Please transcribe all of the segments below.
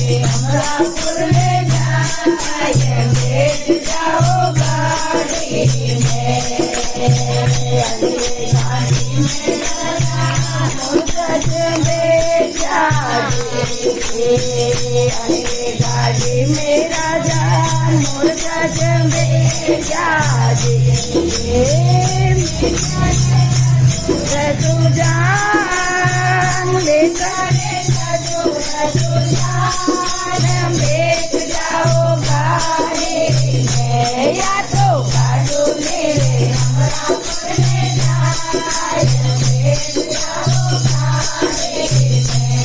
अमरापुर ले जाए बैठ जाओ गाड़ी में गाड़ी में मुर्गज में जाजे गाड़ी में राजा मुर्गज में जाजे रजू जान लेकर रजू जान बैठ जाओ गाड़ी में या तो गाड़ू मेरे अमरापुर ले जाए बैठ जाओ गाड़ी में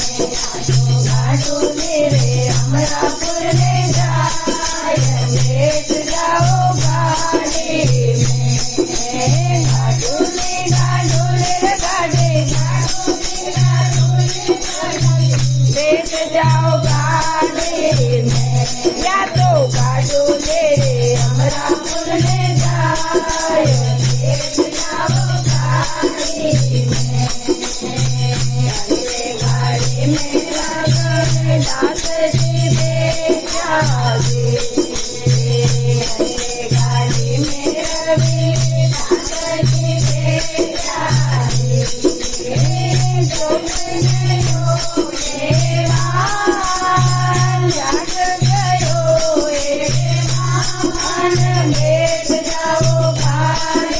गाड़ू मेरे अमरापुर ले जाए बैठ जाओ गाड़ी में गाड़ू ले गाड़े बैठ जाओ गाड़ी में या तो गाड़ू ले अमरापुर ले जाए बैठ जाओ गाड़ी में गाड़ी में दास जी बैठ जाओगे गाड़ी में रवि दास जी बैठ जाओगे जो बैठ जाओ गाड़ी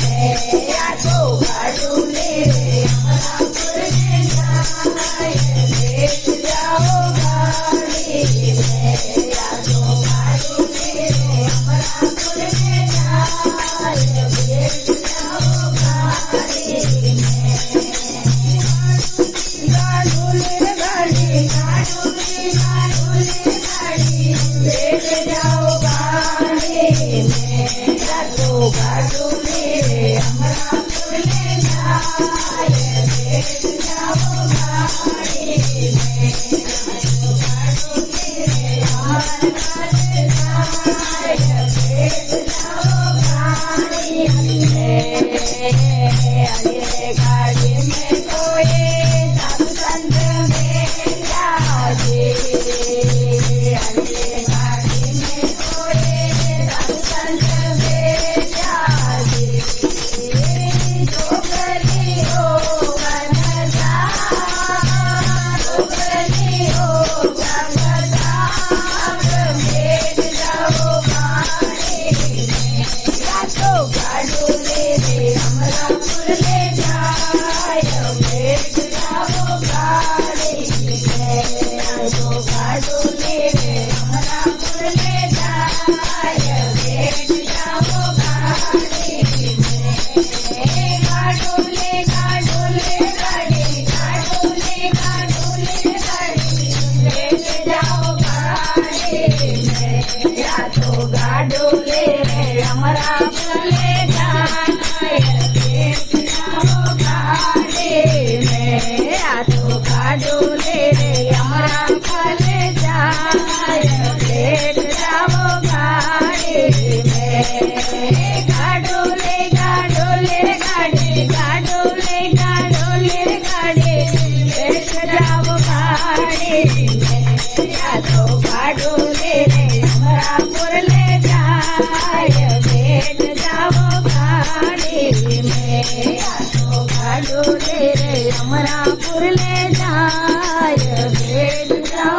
में या तो गाड़ू ले अमरापुर ले जाए बैठ जाओ गाड़ी में या तो गाड़ू ले अमरापुर ले जाए बैठ जाओ गाड़ी में गाड़ू ले गाड़ी बैठ जाओ गाड़ी में या तो गाड़ू ले अमरापुर ले जाए बैठ जाओ गाड़ी में गाड़ू ले अमरापुर ले जाए बैठ जाओ गाड़ी में गाड़ी में कोई साधु संत बैठ जाओगे गाड़ी में कोई साधु संत बैठ जाओगे डोगरी हो डोगरी हो बैठ जाओ गाड़ी में या तो गाड़ू ले अमरापुर ले जाए बैठ जाओ गाड़ी में या तो गाड़ू ले अमरापुर ले जाए बैठ जाओ गाड़ी में गाड़ू ले गाड़ी बैठ जाओ गाड़ी में या तो गाड़ू ले अमरापुर ले जाए बैठ जाओ गाड़ी में या तो गाड़ू ले अमरापुर ले जाए बैठ जाओ गाड़ी में गाड़ू ले गाड़ी बैठ जाओ गाड़ी में या तो गाड़ू ले अमरापुर ले जाए बैठ जाओ गाड़ी में या तो गाड़ू ले अमरापुर ले जाए बैठ जाओ